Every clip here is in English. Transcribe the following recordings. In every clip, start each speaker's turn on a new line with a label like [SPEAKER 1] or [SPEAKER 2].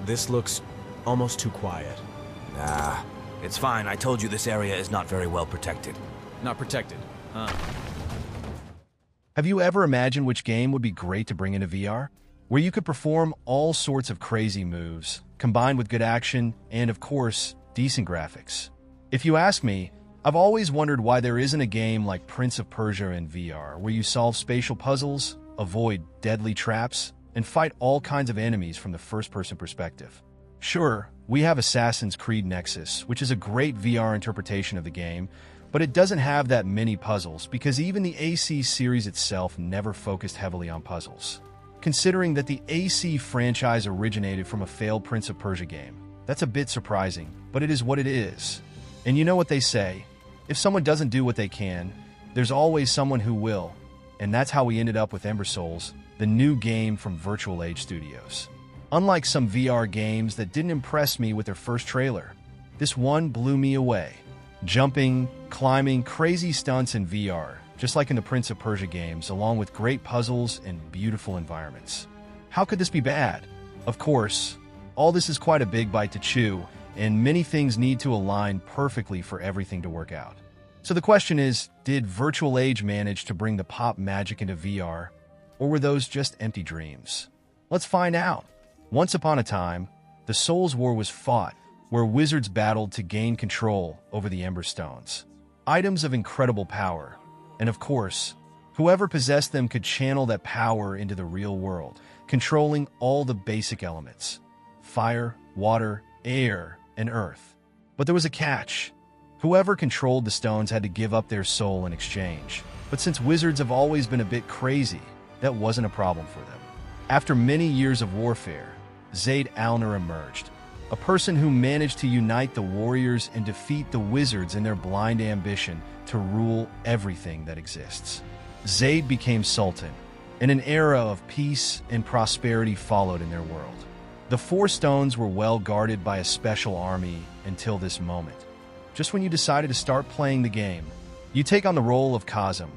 [SPEAKER 1] This looks almost too quiet.
[SPEAKER 2] Nah, it's fine. I told you this area is not very well protected.
[SPEAKER 1] Not protected, huh?
[SPEAKER 3] Have you ever imagined which game would be great to bring into VR? Where you could perform all sorts of crazy moves, combined with good action and, of course, decent graphics. If you ask me, I've always wondered why there isn't a game like Prince of Persia in VR, where you solve spatial puzzles, avoid deadly traps, and fight all kinds of enemies from the first-person perspective. Sure, we have Assassin's Creed Nexus, which is a great VR interpretation of the game, but it doesn't have that many puzzles because even the AC series itself never focused heavily on puzzles. Considering that the AC franchise originated from a failed Prince of Persia game, that's a bit surprising, but it is what it is. And you know what they say, if someone doesn't do what they can, there's always someone who will, and that's how we ended up with Ember, the new game from Virtual Age Studios. Unlike some VR games that didn't impress me with their first trailer, this one blew me away. Jumping, climbing, crazy stunts in VR, just like in the Prince of Persia games, along with great puzzles and beautiful environments. How could this be bad? Of course, all this is quite a big bite to chew, and many things need to align perfectly for everything to work out. So the question is, did Virtual Age manage to bring the pop magic into VR, or were those just empty dreams? Let's find out. Once upon a time, the Souls War was fought, where wizards battled to gain control over the Ember Stones. Items of incredible power, and of course, whoever possessed them could channel that power into the real world, controlling all the basic elements: fire, water, air, and earth. But there was a catch. Whoever controlled the stones had to give up their soul in exchange. But since wizards have always been a bit crazy, that wasn't a problem for them. After many years of warfare, Zaid Alner emerged, a person who managed to unite the warriors and defeat the wizards in their blind ambition to rule everything that exists. Zaid became Sultan, and an era of peace and prosperity followed in their world. The four stones were well guarded by a special army until this moment. Just when you decided to start playing the game, you take on the role of Kazım,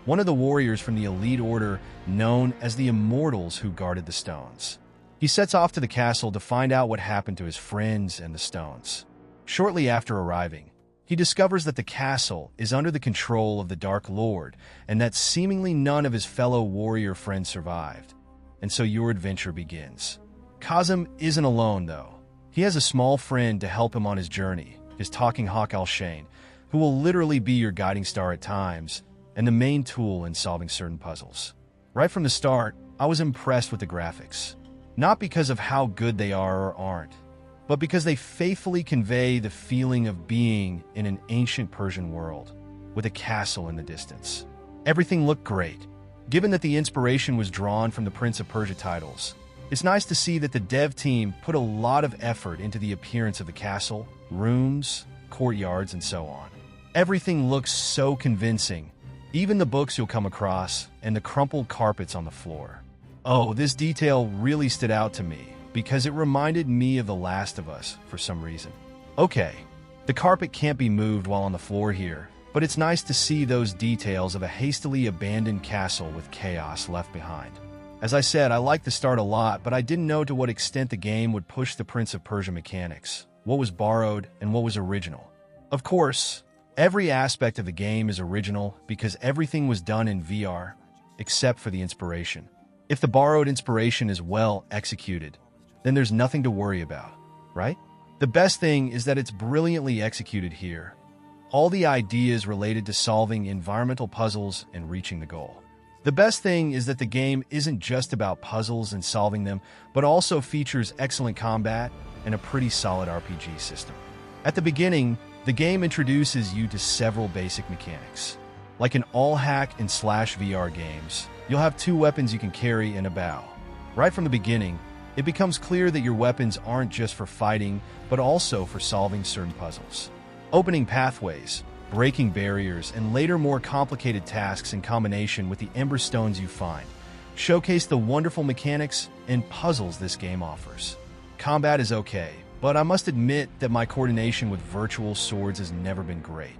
[SPEAKER 3] one of the warriors from the elite order known as the Immortals who guarded the stones. He sets off to the castle to find out what happened to his friends and the stones. Shortly after arriving, he discovers that the castle is under the control of the Dark Lord and that seemingly none of his fellow warrior friends survived. And so your adventure begins. Kazım isn't alone, though. He has a small friend to help him on his journey, his talking hawk Al-Shane, who will literally be your guiding star at times and the main tool in solving certain puzzles. Right from the start, I was impressed with the graphics. Not because of how good they are or aren't, but because they faithfully convey the feeling of being in an ancient Persian world, with a castle in the distance. Everything looked great. Given that the inspiration was drawn from the Prince of Persia titles, it's nice to see that the dev team put a lot of effort into the appearance of the castle, rooms, courtyards, and so on. Everything looks so convincing, even the books you'll come across and the crumpled carpets on the floor. Oh, this detail really stood out to me because it reminded me of The Last of Us for some reason. Okay, the carpet can't be moved while on the floor here, but it's nice to see those details of a hastily abandoned castle with chaos left behind. As I said, I liked the start a lot, but I didn't know to what extent the game would push the Prince of Persia mechanics, what was borrowed and what was original. Of course, every aspect of the game is original because everything was done in VR, except for the inspiration. If the borrowed inspiration is well executed, then there's nothing to worry about, right? The best thing is that it's brilliantly executed here. All the ideas related to solving environmental puzzles and reaching the goal. The best thing is that the game isn't just about puzzles and solving them, but also features excellent combat and a pretty solid RPG system. At the beginning, the game introduces you to several basic mechanics. Like in all hack and slash VR games, you'll have two weapons you can carry and a bow. Right from the beginning, it becomes clear that your weapons aren't just for fighting, but also for solving certain puzzles. Opening pathways, breaking barriers, and later more complicated tasks in combination with the Ember Stones you find showcase the wonderful mechanics and puzzles this game offers. Combat is okay, but I must admit that my coordination with virtual swords has never been great.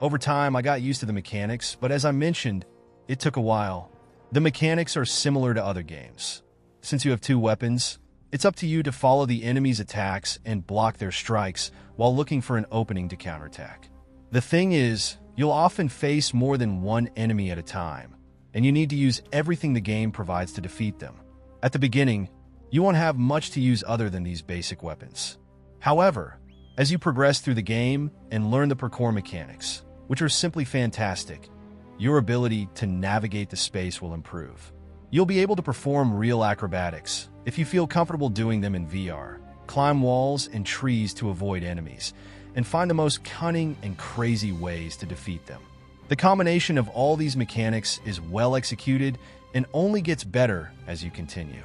[SPEAKER 3] Over time, I got used to the mechanics, but as I mentioned, it took a while. The mechanics are similar to other games. Since you have two weapons, It's up to you to follow the enemy's attacks and block their strikes while looking for an opening to counterattack. The thing is, you'll often face more than one enemy at a time, and you need to use everything the game provides to defeat them. At the beginning, you won't have much to use other than these basic weapons. However, as you progress through the game and learn the parkour mechanics, which are simply fantastic, your ability to navigate the space will improve. You'll be able to perform real acrobatics if you feel comfortable doing them in VR, climb walls and trees to avoid enemies, and find the most cunning and crazy ways to defeat them. The combination of all these mechanics is well executed and only gets better as you continue.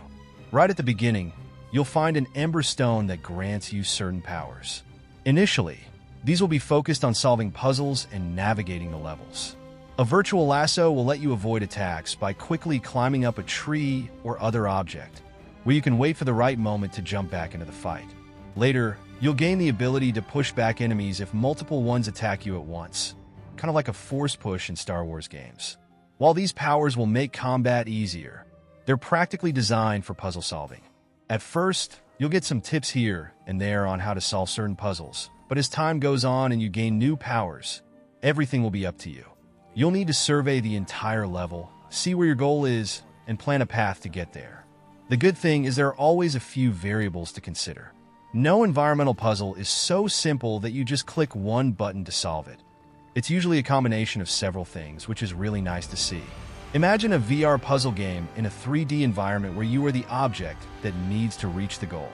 [SPEAKER 3] Right at the beginning, you'll find an Ember stone that grants you certain powers. Initially, these will be focused on solving puzzles and navigating the levels. A virtual lasso will let you avoid attacks by quickly climbing up a tree or other object, where you can wait for the right moment to jump back into the fight. Later, you'll gain the ability to push back enemies if multiple ones attack you at once, kind of like a force push in Star Wars games. While these powers will make combat easier, they're practically designed for puzzle solving. At first, you'll get some tips here and there on how to solve certain puzzles, but as time goes on and you gain new powers, everything will be up to you. You'll need to survey the entire level, see where your goal is, and plan a path to get there. The good thing is there are always a few variables to consider. No environmental puzzle is so simple that you just click one button to solve it. It's usually a combination of several things, which is really nice to see. Imagine a VR puzzle game in a 3D environment where you are the object that needs to reach the goal.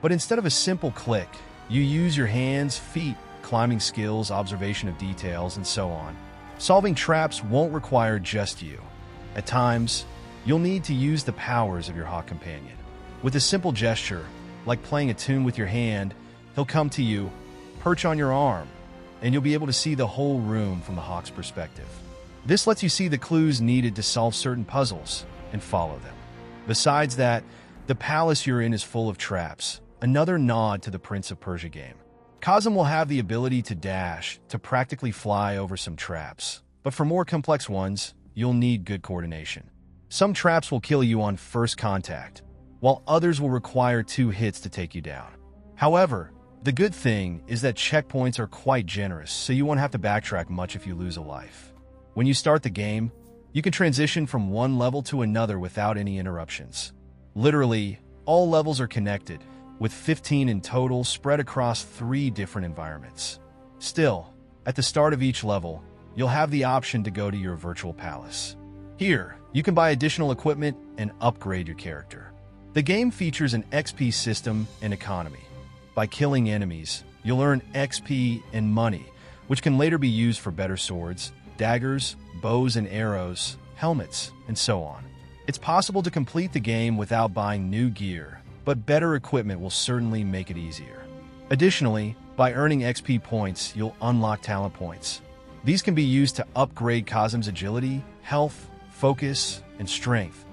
[SPEAKER 3] But instead of a simple click, you use your hands, feet, climbing skills, observation of details, and so on. Solving traps won't require just you. At times, you'll need to use the powers of your hawk companion. With a simple gesture, like playing a tune with your hand, he'll come to you, perch on your arm, and you'll be able to see the whole room from the hawk's perspective. This lets you see the clues needed to solve certain puzzles and follow them. Besides that, the palace you're in is full of traps, another nod to the Prince of Persia game. Kazum will have the ability to dash, to practically fly over some traps, but for more complex ones, you'll need good coordination. Some traps will kill you on first contact, while others will require 2 hits to take you down. However, the good thing is that checkpoints are quite generous, so you won't have to backtrack much if you lose a life. When you start the game, you can transition from one level to another without any interruptions. Literally, all levels are connected, with 15 in total spread across 3 different environments. Still, at the start of each level, you'll have the option to go to your virtual palace. Here, you can buy additional equipment and upgrade your character. The game features an XP system and economy. By killing enemies, you'll earn XP and money, which can later be used for better swords, daggers, bows and arrows, helmets, and so on. It's possible to complete the game without buying new gear, but better equipment will certainly make it easier. Additionally, by earning XP points, you'll unlock talent points. These can be used to upgrade Kazum's agility, health, focus, and strength,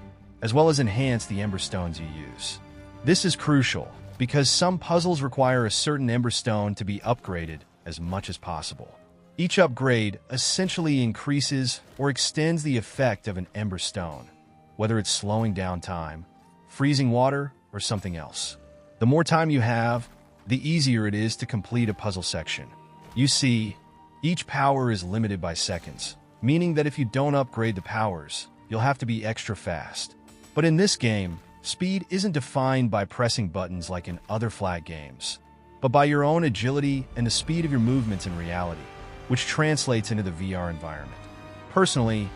[SPEAKER 3] as well as enhance the Ember stones you use. This is crucial, because some puzzles require a certain Ember stone to be upgraded as much as possible. Each upgrade essentially increases or extends the effect of an Ember stone, whether it's slowing down time, freezing water, or something else. The more time you have, the easier it is to complete a puzzle section. You see, each power is limited by seconds, meaning that if you don't upgrade the powers, you'll have to be extra fast. But in this game, speed isn't defined by pressing buttons like in other flat games, but by your own agility and the speed of your movements in reality, which translates into the VR environment. Personally,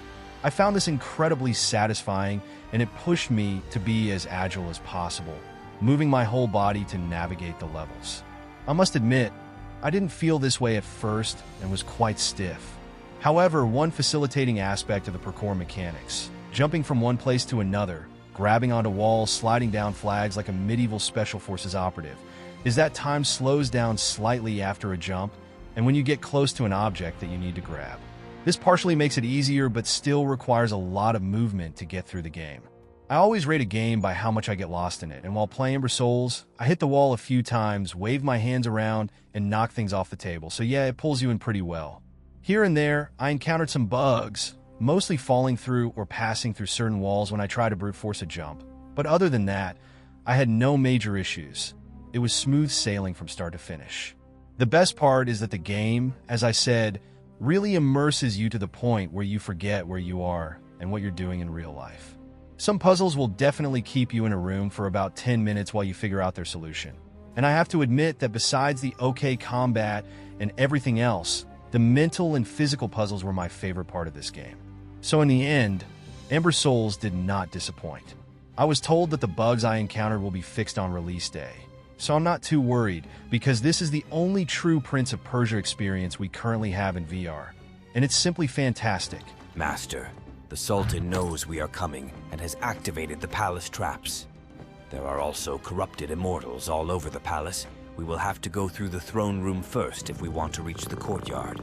[SPEAKER 3] I found this incredibly satisfying, and it pushed me to be as agile as possible, moving my whole body to navigate the levels. I must admit, I didn't feel this way at first and was quite stiff. However, one facilitating aspect of the parkour mechanics, jumping from one place to another, grabbing onto walls, sliding down flags like a medieval special forces operative, is that time slows down slightly after a jump and when you get close to an object that you need to grab. This partially makes it easier, but still requires a lot of movement to get through the game. I always rate a game by how much I get lost in it, and while playing Ember Souls, I hit the wall a few times, wave my hands around, and knock things off the table, so yeah, it pulls you in pretty well. Here and there, I encountered some bugs, mostly falling through or passing through certain walls when I try to brute force a jump. But other than that, I had no major issues. It was smooth sailing from start to finish. The best part is that the game, as I said, really immerses you to the point where you forget where you are and what you're doing in real life. Some puzzles will definitely keep you in a room for about 10 minutes while you figure out their solution. And I have to admit that besides the okay combat and everything else, the mental and physical puzzles were my favorite part of this game. So in the end, Ember Souls did not disappoint. I was told that the bugs I encountered will be fixed on release day. So I'm not too worried, because this is the only true Prince of Persia experience we currently have in VR. And it's simply fantastic.
[SPEAKER 2] Master, the Sultan knows we are coming and has activated the palace traps. There are also corrupted immortals all over the palace. We will have to go through the throne room first if we want to reach the courtyard.